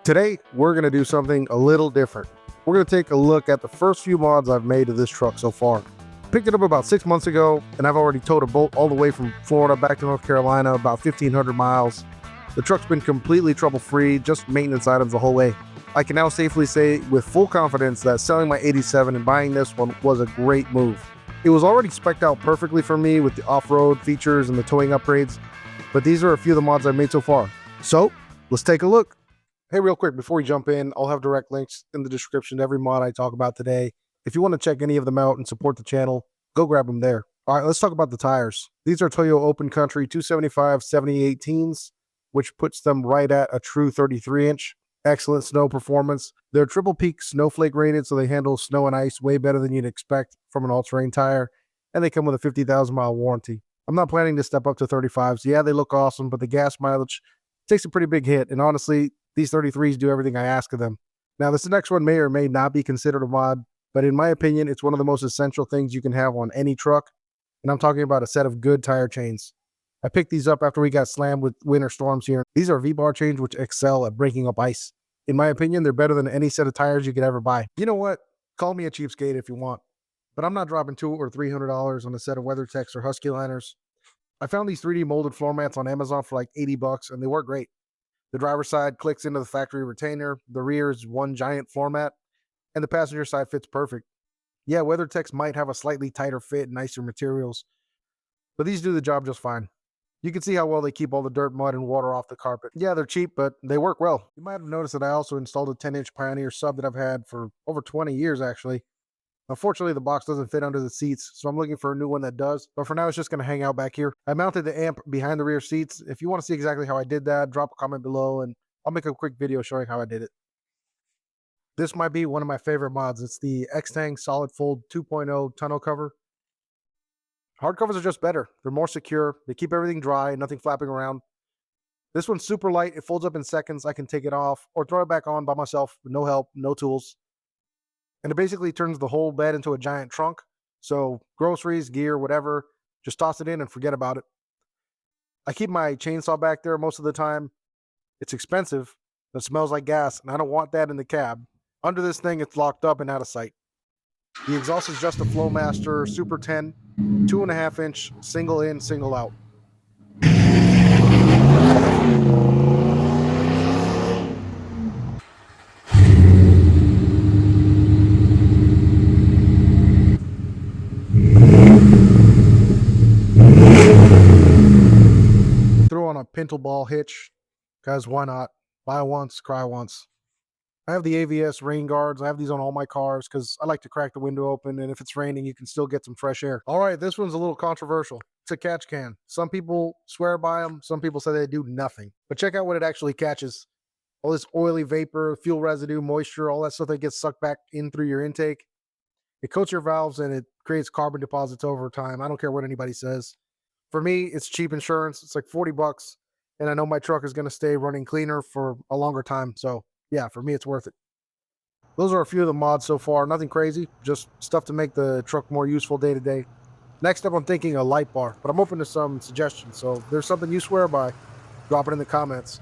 Today, we're going to do something a little different. We're going to take a look at the first few mods I've made to this truck so far. Picked it up about 6 months ago, and I've already towed a boat all the way from Florida back to North Carolina, about 1,500 miles. The truck's been completely trouble-free, just maintenance items the whole way. I can now safely say with full confidence that selling my 87 and buying this one was a great move. It was already spec'd out perfectly for me with the off-road features and the towing upgrades, but these are a few of the mods I've made so far. So, let's take a look. Hey, real quick, before we jump in, I'll have direct links in the description to every mod I talk about today. If you want to check any of them out and support the channel, go grab them there. All right, let's talk about the tires. These are Toyo Open Country 275 7018s, which puts them right at a true 33-inch. Excellent snow performance. They're triple peak snowflake rated, so they handle snow and ice way better than you'd expect from an all-terrain tire, and they come with a 50,000-mile warranty. I'm not planning to step up to 35s. Yeah, they look awesome, but the gas mileage takes a pretty big hit, and honestly, these 33s do everything I ask of them. Now, this next one may or may not be considered a mod, but in my opinion, it's one of the most essential things you can have on any truck, and I'm talking about a set of good tire chains. I picked these up after we got slammed with winter storms here. These are V-bar chains which excel at breaking up ice. In my opinion, they're better than any set of tires you could ever buy. You know what? Call me a cheapskate if you want, but I'm not dropping $200 or $300 on a set of WeatherTechs or Husky liners. I found these 3D molded floor mats on Amazon for like 80 bucks, and they work great. The driver's side clicks into the factory retainer, the rear is one giant floor mat, and the passenger side fits perfect. Yeah, WeatherTechs might have a slightly tighter fit and nicer materials, but these do the job just fine. You can see how well they keep all the dirt, mud, and water off the carpet. Yeah, they're cheap, but they work well. You might have noticed that I also installed a 10-inch Pioneer sub that I've had for over 20 years, actually. Unfortunately, the box doesn't fit under the seats, so I'm looking for a new one that does. But for now, it's just going to hang out back here. I mounted the amp behind the rear seats. If you want to see exactly how I did that, drop a comment below, and I'll make a quick video showing how I did it. This might be one of my favorite mods. It's the X-Tang Solid Fold 2.0 tonneau cover. Hard covers are just better. They're more secure. They keep everything dry, nothing flapping around. This one's super light. It folds up in seconds. I can take it off or throw it back on by myself with no help, no tools. And it basically turns the whole bed into a giant trunk. So groceries, gear, whatever, just toss it in and forget about it. I keep my chainsaw back there most of the time. It's expensive. It smells like gas, and I don't want that in the cab. Under this thing, it's locked up and out of sight. The exhaust is just a Flowmaster Super 10, 2.5-inch, single in, single out. Throw on a pintle ball hitch, guys, why not? Buy once, cry once. I have the AVS rain guards. I have these on all my cars because I like to crack the window open, and if it's raining, you can still get some fresh air. All right, this one's a little controversial. It's a catch can. Some people swear by them. Some people say they do nothing. But check out what it actually catches. All this oily vapor, fuel residue, moisture, all that stuff that gets sucked back in through your intake. It coats your valves, and it creates carbon deposits over time. I don't care what anybody says. For me, it's cheap insurance. It's like 40 bucks, and I know my truck is going to stay running cleaner for a longer time, so yeah, for me, it's worth it. Those are a few of the mods so far. Nothing crazy, just stuff to make the truck more useful day to day. Next up, I'm thinking a light bar, but I'm open to some suggestions. So if there's something you swear by, drop it in the comments.